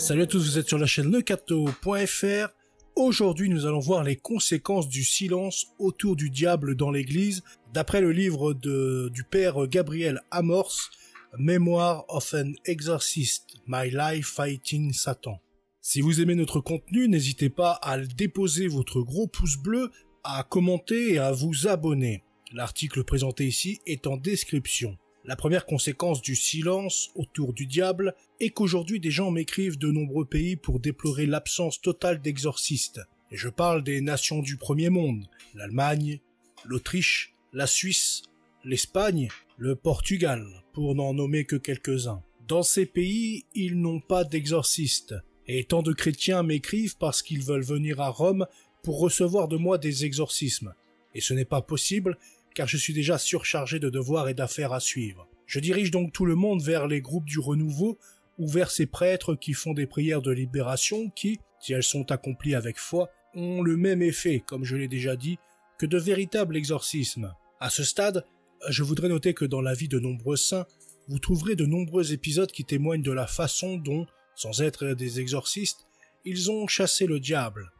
Salut à tous, vous êtes sur la chaîne lecato.fr. Aujourd'hui, nous allons voir les conséquences du silence autour du diable dans l'église, d'après le livre du père Gabriel Amorce, Memoir of an Exorcist, My Life Fighting Satan. Si vous aimez notre contenu, n'hésitez pas à déposer votre gros pouce bleu, à commenter et à vous abonner. L'article présenté ici est en description. La première conséquence du silence autour du diable est qu'aujourd'hui des gens m'écrivent de nombreux pays pour déplorer l'absence totale d'exorcistes. Et je parle des nations du premier monde, l'Allemagne, l'Autriche, la Suisse, l'Espagne, le Portugal, pour n'en nommer que quelques-uns. Dans ces pays, ils n'ont pas d'exorcistes. Et tant de chrétiens m'écrivent parce qu'ils veulent venir à Rome pour recevoir de moi des exorcismes. Et ce n'est pas possible, car je suis déjà surchargé de devoirs et d'affaires à suivre. Je dirige donc tout le monde vers les groupes du renouveau ou vers ces prêtres qui font des prières de libération qui, si elles sont accomplies avec foi, ont le même effet, comme je l'ai déjà dit, que de véritables exorcismes. À ce stade, je voudrais noter que dans la vie de nombreux saints, vous trouverez de nombreux épisodes qui témoignent de la façon dont, sans être des exorcistes, ils ont chassé le diable.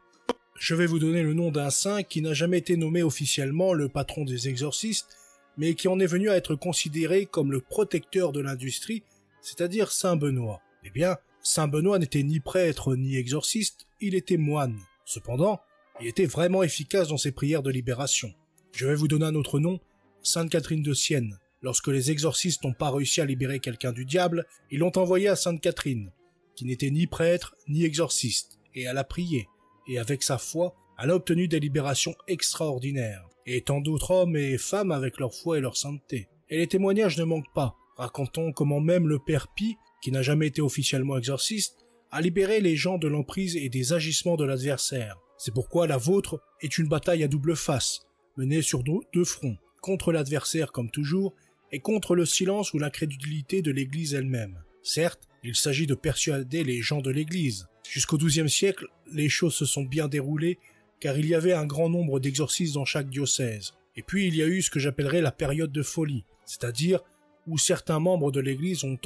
Je vais vous donner le nom d'un saint qui n'a jamais été nommé officiellement le patron des exorcistes, mais qui en est venu à être considéré comme le protecteur de l'industrie, c'est-à-dire Saint Benoît. Eh bien, Saint Benoît n'était ni prêtre ni exorciste, il était moine. Cependant, il était vraiment efficace dans ses prières de libération. Je vais vous donner un autre nom, Sainte Catherine de Sienne. Lorsque les exorcistes n'ont pas réussi à libérer quelqu'un du diable, ils l'ont envoyé à Sainte Catherine, qui n'était ni prêtre ni exorciste, et elle a prié. Et avec sa foi, elle a obtenu des libérations extraordinaires, et tant d'autres hommes et femmes avec leur foi et leur sainteté. Et les témoignages ne manquent pas, racontant comment même le père Pie, qui n'a jamais été officiellement exorciste, a libéré les gens de l'emprise et des agissements de l'adversaire. C'est pourquoi la vôtre est une bataille à double face, menée sur deux fronts, contre l'adversaire comme toujours, et contre le silence ou l'incrédulité de l'Église elle-même. Certes, il s'agit de persuader les gens de l'Église. Jusqu'au XIIe siècle, les choses se sont bien déroulées, car il y avait un grand nombre d'exorcistes dans chaque diocèse. Et puis il y a eu ce que j'appellerais la période de folie, c'est-à-dire où certains membres de l'Église ont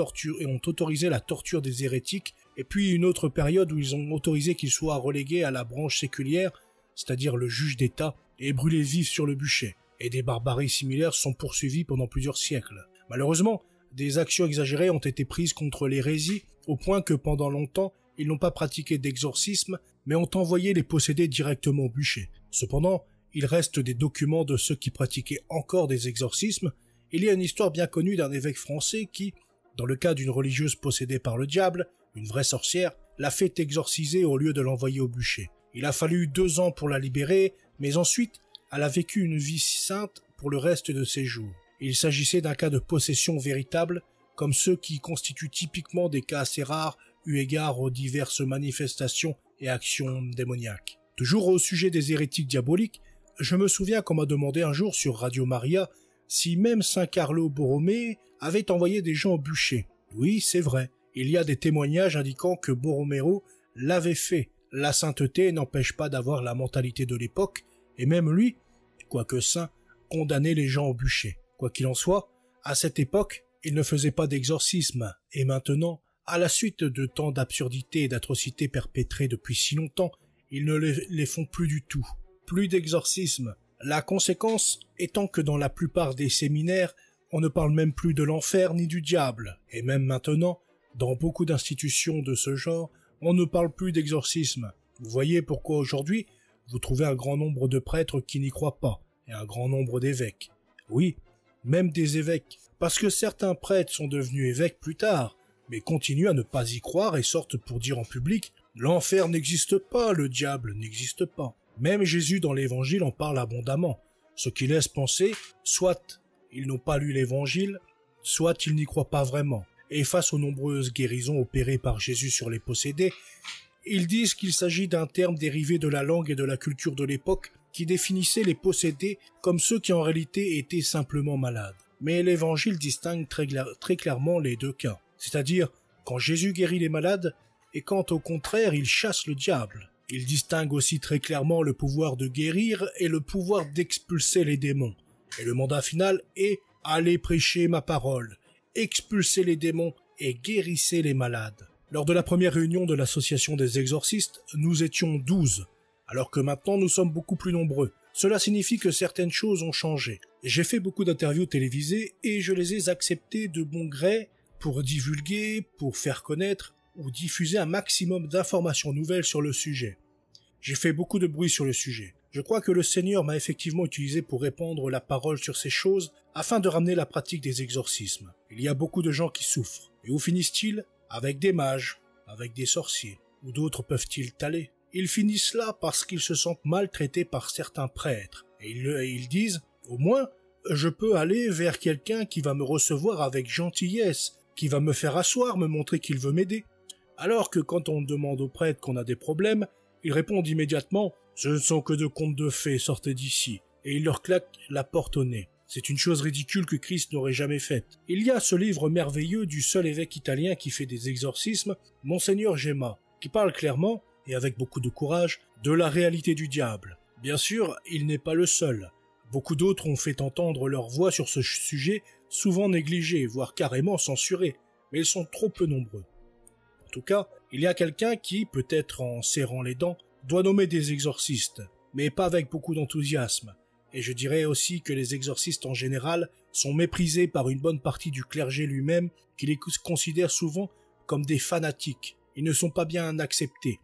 autorisé la torture des hérétiques, et puis une autre période où ils ont autorisé qu'ils soient relégués à la branche séculière, c'est-à-dire le juge d'État, et brûlés vifs sur le bûcher. Et des barbaries similaires sont poursuivies pendant plusieurs siècles. Malheureusement, des actions exagérées ont été prises contre l'hérésie, au point que pendant longtemps, ils n'ont pas pratiqué d'exorcisme, mais ont envoyé les possédés directement au bûcher. Cependant, il reste des documents de ceux qui pratiquaient encore des exorcismes. Il y a une histoire bien connue d'un évêque français qui, dans le cas d'une religieuse possédée par le diable, une vraie sorcière, l'a fait exorciser au lieu de l'envoyer au bûcher. Il a fallu 2 ans pour la libérer, mais ensuite, elle a vécu une vie sainte pour le reste de ses jours. Il s'agissait d'un cas de possession véritable, comme ceux qui constituent typiquement des cas assez rares eu égard aux diverses manifestations et actions démoniaques. Toujours au sujet des hérétiques diaboliques, je me souviens qu'on m'a demandé un jour sur Radio Maria si même Saint Carlo Borromée avait envoyé des gens au bûcher. Oui, c'est vrai. Il y a des témoignages indiquant que Borromeo l'avait fait. La sainteté n'empêche pas d'avoir la mentalité de l'époque, et même lui, quoique saint, condamnait les gens au bûcher. Quoi qu'il en soit, à cette époque, il ne faisait pas d'exorcisme, et maintenant, à la suite de tant d'absurdités et d'atrocités perpétrées depuis si longtemps, ils ne les font plus du tout. Plus d'exorcisme. La conséquence étant que dans la plupart des séminaires, on ne parle même plus de l'enfer ni du diable. Et même maintenant, dans beaucoup d'institutions de ce genre, on ne parle plus d'exorcisme. Vous voyez pourquoi aujourd'hui, vous trouvez un grand nombre de prêtres qui n'y croient pas, et un grand nombre d'évêques. Oui, même des évêques. Parce que certains prêtres sont devenus évêques plus tard, mais continuent à ne pas y croire et sortent pour dire en public « L'enfer n'existe pas, le diable n'existe pas ». Même Jésus dans l'évangile en parle abondamment, ce qui laisse penser, soit ils n'ont pas lu l'évangile, soit ils n'y croient pas vraiment. Et face aux nombreuses guérisons opérées par Jésus sur les possédés, ils disent qu'il s'agit d'un terme dérivé de la langue et de la culture de l'époque qui définissait les possédés comme ceux qui en réalité étaient simplement malades. Mais l'évangile distingue très clairement les deux cas. C'est-à-dire quand Jésus guérit les malades et quand au contraire il chasse le diable. Il distingue aussi très clairement le pouvoir de guérir et le pouvoir d'expulser les démons. Et le mandat final est « Allez prêcher ma parole, expulsez les démons et guérissez les malades ». Lors de la première réunion de l'association des exorcistes, nous étions 12, alors que maintenant nous sommes beaucoup plus nombreux. Cela signifie que certaines choses ont changé. J'ai fait beaucoup d'interviews télévisées et je les ai acceptées de bon gré pour divulguer, pour faire connaître ou diffuser un maximum d'informations nouvelles sur le sujet. J'ai fait beaucoup de bruit sur le sujet. Je crois que le Seigneur m'a effectivement utilisé pour répandre la parole sur ces choses afin de ramener la pratique des exorcismes. Il y a beaucoup de gens qui souffrent. Et où finissent-ils? Avec des mages, avec des sorciers. Où d'autres peuvent-ils aller? Ils finissent là parce qu'ils se sentent maltraités par certains prêtres. Et ils disent, au moins, je peux aller vers quelqu'un qui va me recevoir avec gentillesse, qui va me faire asseoir, me montrer qu'il veut m'aider. Alors que quand on demande aux prêtres qu'on a des problèmes, ils répondent immédiatement « Ce ne sont que de contes de fées, sortez d'ici » et ils leur claquent la porte au nez. C'est une chose ridicule que Christ n'aurait jamais faite. Il y a ce livre merveilleux du seul évêque italien qui fait des exorcismes, Monseigneur Gemma, qui parle clairement, et avec beaucoup de courage, de la réalité du diable. Bien sûr, il n'est pas le seul. Beaucoup d'autres ont fait entendre leur voix sur ce sujet, souvent négligés, voire carrément censurés, mais ils sont trop peu nombreux. En tout cas, il y a quelqu'un qui, peut-être en serrant les dents, doit nommer des exorcistes, mais pas avec beaucoup d'enthousiasme. Et je dirais aussi que les exorcistes en général sont méprisés par une bonne partie du clergé lui-même qui les considère souvent comme des fanatiques. Ils ne sont pas bien acceptés.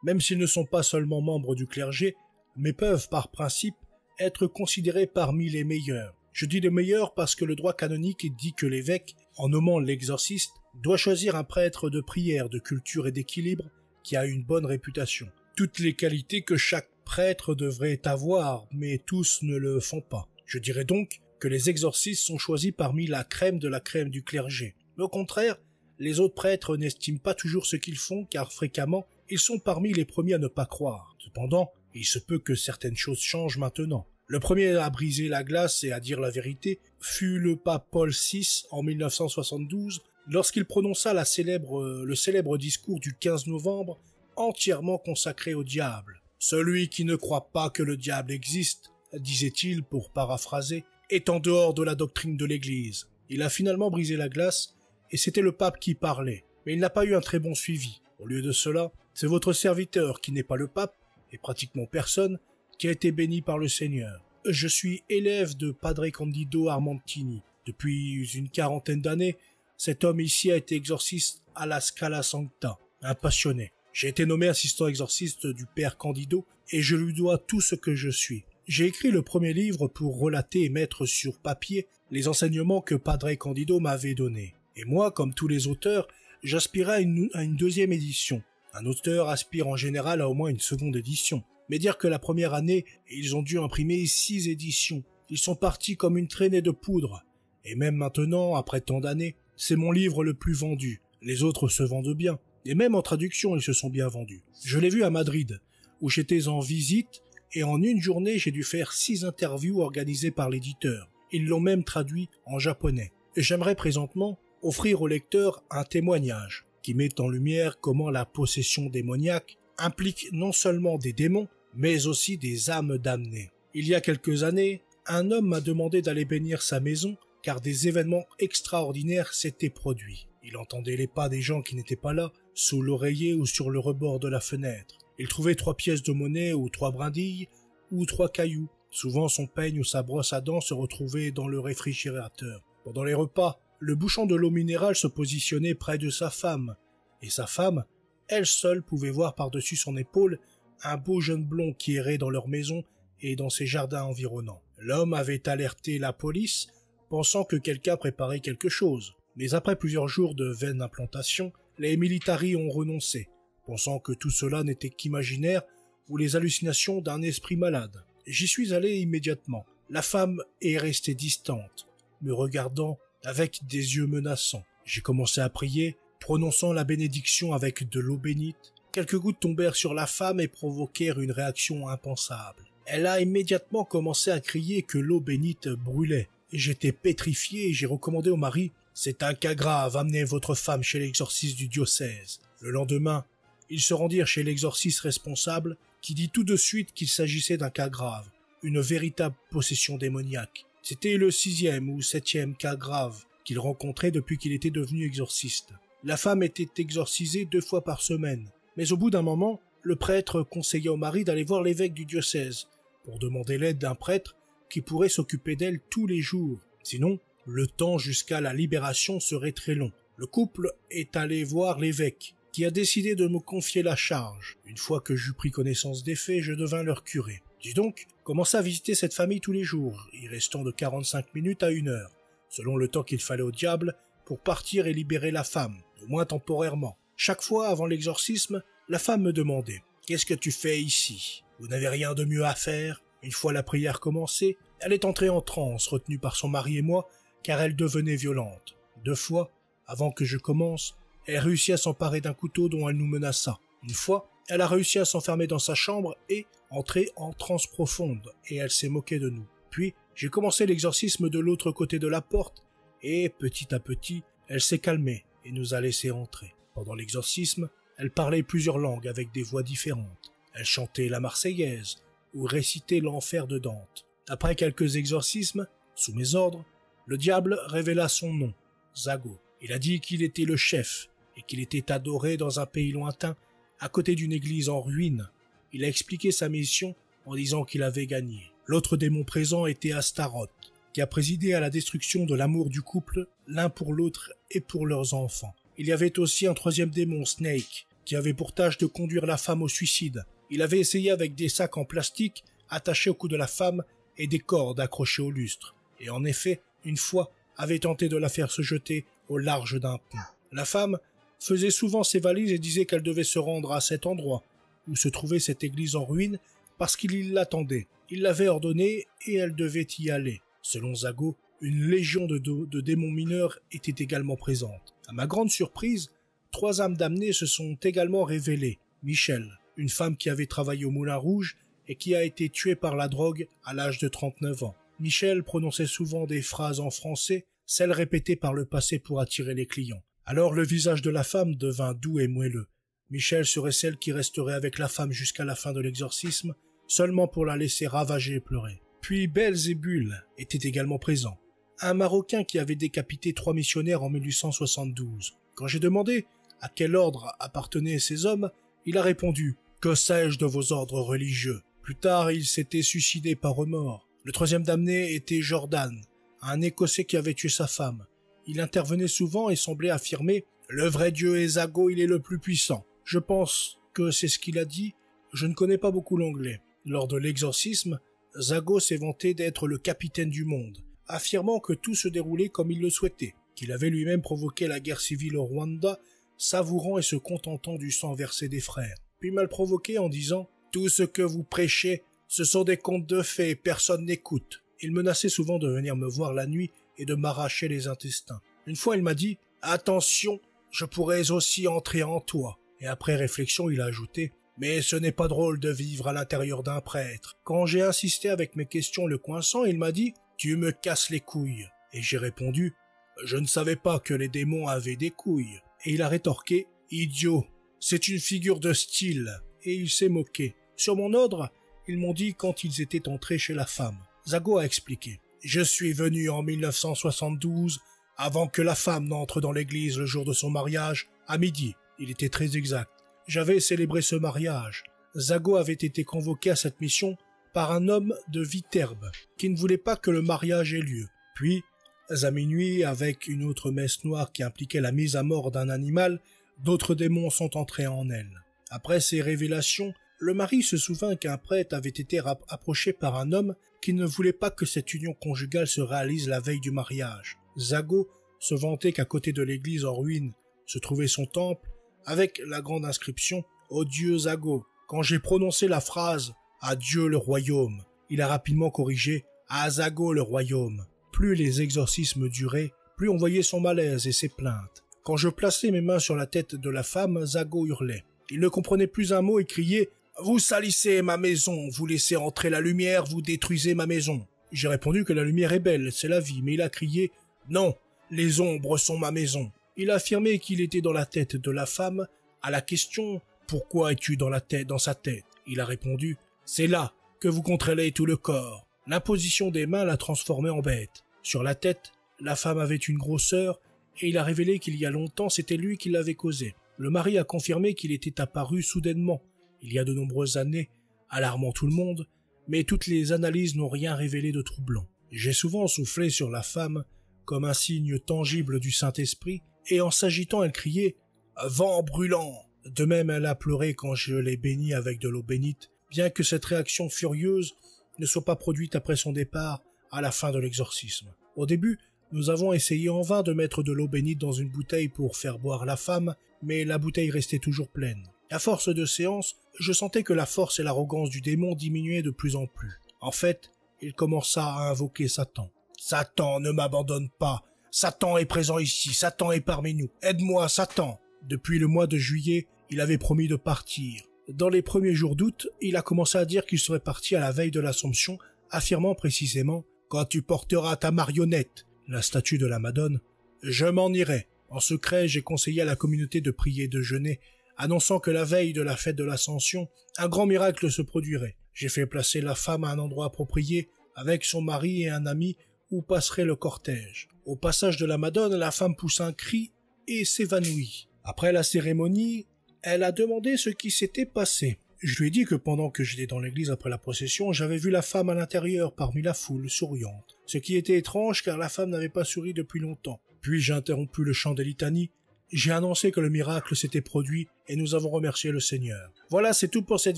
Même s'ils ne sont pas seulement membres du clergé, mais peuvent par principe être considérés parmi les meilleurs. Je dis les meilleurs parce que le droit canonique dit que l'évêque, en nommant l'exorciste, doit choisir un prêtre de prière, de culture et d'équilibre qui a une bonne réputation. Toutes les qualités que chaque prêtre devrait avoir, mais tous ne le font pas. Je dirais donc que les exorcistes sont choisis parmi la crème de la crème du clergé. Mais au contraire, les autres prêtres n'estiment pas toujours ce qu'ils font car fréquemment, ils sont parmi les premiers à ne pas croire. Cependant, il se peut que certaines choses changent maintenant. Le premier à briser la glace et à dire la vérité fut le pape Paul VI en 1972 lorsqu'il prononça le célèbre discours du 15 novembre entièrement consacré au diable. « Celui qui ne croit pas que le diable existe, disait-il pour paraphraser, est en dehors de la doctrine de l'Église. » Il a finalement brisé la glace et c'était le pape qui parlait. Mais il n'a pas eu un très bon suivi. Au lieu de cela, c'est votre serviteur qui n'est pas le pape, et pratiquement personne, qui a été béni par le Seigneur. Je suis élève de Padre Candido Armantini. Depuis une quarantaine d'années, cet homme ici a été exorciste à la Scala Sancta, un passionné. J'ai été nommé assistant exorciste du père Candido et je lui dois tout ce que je suis. J'ai écrit le premier livre pour relater et mettre sur papier les enseignements que Padre Candido m'avait donnés. Et moi, comme tous les auteurs, j'aspirais à une deuxième édition. Un auteur aspire en général à au moins une seconde édition. Mais dire que la première année, ils ont dû imprimer 6 éditions. Ils sont partis comme une traînée de poudre. Et même maintenant, après tant d'années, c'est mon livre le plus vendu. Les autres se vendent bien. Et même en traduction, ils se sont bien vendus. Je l'ai vu à Madrid, où j'étais en visite, et en une journée, j'ai dû faire 6 interviews organisées par l'éditeur. Ils l'ont même traduit en japonais. Et j'aimerais présentement offrir au lecteur un témoignage qui met en lumière comment la possession démoniaque implique non seulement des démons, mais aussi des âmes damnées. Il y a quelques années, un homme m'a demandé d'aller bénir sa maison car des événements extraordinaires s'étaient produits. Il entendait les pas des gens qui n'étaient pas là, sous l'oreiller ou sur le rebord de la fenêtre. Il trouvait 3 pièces de monnaie ou 3 brindilles ou 3 cailloux. Souvent son peigne ou sa brosse à dents se retrouvaient dans le réfrigérateur. Pendant les repas, le bouchon de l'eau minérale se positionnait près de sa femme, et sa femme, elle seule pouvait voir par-dessus son épaule un beau jeune blond qui errait dans leur maison et dans ses jardins environnants. L'homme avait alerté la police, pensant que quelqu'un préparait quelque chose. Mais après plusieurs jours de vaine implantation, les militaires ont renoncé, pensant que tout cela n'était qu'imaginaire ou les hallucinations d'un esprit malade. J'y suis allé immédiatement. La femme est restée distante, me regardant avec des yeux menaçants. J'ai commencé à prier, prononçant la bénédiction avec de l'eau bénite. Quelques gouttes tombèrent sur la femme et provoquèrent une réaction impensable. Elle a immédiatement commencé à crier que l'eau bénite brûlait. J'étais pétrifié et j'ai recommandé au mari « C'est un cas grave, amenez votre femme chez l'exorciste du diocèse. » Le lendemain, ils se rendirent chez l'exorciste responsable qui dit tout de suite qu'il s'agissait d'un cas grave, une véritable possession démoniaque. C'était le 6e ou 7e cas grave qu'il rencontrait depuis qu'il était devenu exorciste. La femme était exorcisée 2 fois par semaine. Mais au bout d'un moment, le prêtre conseilla au mari d'aller voir l'évêque du diocèse pour demander l'aide d'un prêtre qui pourrait s'occuper d'elle tous les jours. Sinon, le temps jusqu'à la libération serait très long. Le couple est allé voir l'évêque, qui a décidé de me confier la charge. Une fois que j'eus pris connaissance des faits, je devins leur curé. J'ai donc commencé à visiter cette famille tous les jours, y restant de 45 minutes à 1 heure, selon le temps qu'il fallait au diable pour partir et libérer la femme, au moins temporairement. Chaque fois avant l'exorcisme, la femme me demandait « Qu'est-ce que tu fais ici? Vous n'avez rien de mieux à faire ?» Une fois la prière commencée, elle est entrée en transe, retenue par son mari et moi, car elle devenait violente. 2 fois, avant que je commence, elle réussit à s'emparer d'un couteau dont elle nous menaça. Une fois, elle a réussi à s'enfermer dans sa chambre et entrer en transe profonde, et elle s'est moquée de nous. Puis, j'ai commencé l'exorcisme de l'autre côté de la porte, et petit à petit, elle s'est calmée et nous a laissé entrer. Pendant l'exorcisme, elle parlait plusieurs langues avec des voix différentes. Elle chantait la Marseillaise ou récitait l'enfer de Dante. Après quelques exorcismes, sous mes ordres, le diable révéla son nom, Zago. Il a dit qu'il était le chef et qu'il était adoré dans un pays lointain, à côté d'une église en ruine. Il a expliqué sa mission en disant qu'il avait gagné. L'autre démon présent était Astaroth, qui a présidé à la destruction de l'amour du couple, l'un pour l'autre et pour leurs enfants. Il y avait aussi un 3e démon, Snake, qui avait pour tâche de conduire la femme au suicide. Il avait essayé avec des sacs en plastique attachés au cou de la femme et des cordes accrochées au lustre. Et en effet, une fois, avait tenté de la faire se jeter au large d'un pont. La femme faisait souvent ses valises et disait qu'elle devait se rendre à cet endroit où se trouvait cette église en ruine parce qu'il l'attendait. Il l'avait ordonné et elle devait y aller. Selon Zago, une légion de démons mineurs était également présente. À ma grande surprise, 3 âmes damnées se sont également révélées. Michel, une femme qui avait travaillé au Moulin Rouge et qui a été tuée par la drogue à l'âge de 39 ans. Michel prononçait souvent des phrases en français, celles répétées par le passé pour attirer les clients. Alors le visage de la femme devint doux et moelleux. Michel serait celle qui resterait avec la femme jusqu'à la fin de l'exorcisme, seulement pour la laisser ravager et pleurer. Puis Belzébul était également présent, un Marocain qui avait décapité 3 missionnaires en 1872. Quand j'ai demandé à quel ordre appartenaient ces hommes, il a répondu « Que sais-je de vos ordres religieux ?» Plus tard, il s'était suicidé par remords. Le 3e damné était Jordan, un Écossais qui avait tué sa femme. Il intervenait souvent et semblait affirmer « Le vrai Dieu est Zago, il est le plus puissant ». Je pense que c'est ce qu'il a dit. Je ne connais pas beaucoup l'anglais. Lors de l'exorcisme, Zago s'est vanté d'être le capitaine du monde, affirmant que tout se déroulait comme il le souhaitait, qu'il avait lui-même provoqué la guerre civile au Rwanda, savourant et se contentant du sang versé des frères. Puis m'a provoqué en disant « Tout ce que vous prêchez, ce sont des contes de fées, personne n'écoute ». Il menaçait souvent de venir me voir la nuit et de m'arracher les intestins. Une fois, il m'a dit « Attention, je pourrais aussi entrer en toi ». Et après réflexion, il a ajouté « Mais ce n'est pas drôle de vivre à l'intérieur d'un prêtre ». Quand j'ai insisté avec mes questions le coinçant, il m'a dit « Tu me casses les couilles ». Et j'ai répondu « Je ne savais pas que les démons avaient des couilles ». Et il a rétorqué « Idiot, c'est une figure de style ». Et il s'est moqué. Sur mon ordre, ils m'ont dit quand ils étaient entrés chez la femme. Zago a expliqué « Je suis venu en 1972, avant que la femme n'entre dans l'église le jour de son mariage, à midi. Il était très exact. J'avais célébré ce mariage. Zago avait été convoqué à cette mission par un homme de Viterbe, qui ne voulait pas que le mariage ait lieu. Puis, à minuit, avec une autre messe noire qui impliquait la mise à mort d'un animal, d'autres démons sont entrés en elle. Après ces révélations, le mari se souvint qu'un prêtre avait été approché par un homme qui ne voulait pas que cette union conjugale se réalise la veille du mariage. Zago se vantait qu'à côté de l'église en ruine se trouvait son temple, avec la grande inscription « Ô Dieu Zago ». Quand j'ai prononcé la phrase « À Dieu le royaume », il a rapidement corrigé « À Zago le royaume ». Plus les exorcismes duraient, plus on voyait son malaise et ses plaintes. Quand je plaçais mes mains sur la tête de la femme, Zago hurlait. Il ne comprenait plus un mot et criait « Vous salissez ma maison, vous laissez entrer la lumière, vous détruisez ma maison ». J'ai répondu que la lumière est belle, c'est la vie, mais il a crié « Non, les ombres sont ma maison ». Il a affirmé qu'il était dans la tête de la femme. À la question « Pourquoi es-tu dans sa tête ?» Il a répondu « C'est là que vous contrôlez tout le corps ». L'imposition des mains l'a transformé en bête. Sur la tête, la femme avait une grosseur et il a révélé qu'il y a longtemps c'était lui qui l'avait causé. Le mari a confirmé qu'il était apparu soudainement, il y a de nombreuses années, alarmant tout le monde, mais toutes les analyses n'ont rien révélé de troublant. J'ai souvent soufflé sur la femme comme un signe tangible du Saint-Esprit, et en s'agitant elle criait « Vent brûlant !» De même elle a pleuré quand je l'ai bénie avec de l'eau bénite, bien que cette réaction furieuse ne soit pas produite après son départ à la fin de l'exorcisme. Au début, nous avons essayé en vain de mettre de l'eau bénite dans une bouteille pour faire boire la femme, mais la bouteille restait toujours pleine. À force de séances, je sentais que la force et l'arrogance du démon diminuaient de plus en plus. En fait, il commença à invoquer Satan. « Satan, ne m'abandonne pas. Satan est présent ici. Satan est parmi nous. Aide-moi, Satan !» Depuis le mois de juillet, il avait promis de partir. Dans les premiers jours d'août, il a commencé à dire qu'il serait parti à la veille de l'Assomption, affirmant précisément « Quand tu porteras ta marionnette, la statue de la Madone, je m'en irai. » En secret, j'ai conseillé à la communauté de prier et de jeûner, annonçant que la veille de la fête de l'Ascension, un grand miracle se produirait. J'ai fait placer la femme à un endroit approprié, avec son mari et un ami, où passerait le cortège. Au passage de la Madone, la femme poussa un cri et s'évanouit. Après la cérémonie, elle a demandé ce qui s'était passé. Je lui ai dit que pendant que j'étais dans l'église après la procession, j'avais vu la femme à l'intérieur parmi la foule, souriante. Ce qui était étrange car la femme n'avait pas souri depuis longtemps. Puis j'ai interrompu le chant des litanies. J'ai annoncé que le miracle s'était produit et nous avons remercié le Seigneur. Voilà, c'est tout pour cette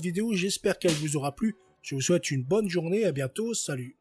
vidéo, j'espère qu'elle vous aura plu. Je vous souhaite une bonne journée, à bientôt, salut.